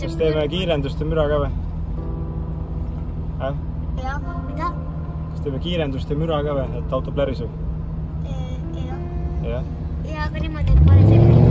Kas teeme kiirenduste müra ka või? Jah, mida? Kas teeme kiirenduste müra ka või, et auto plärisub? Jah. Ja, aga niimoodi, et pane selline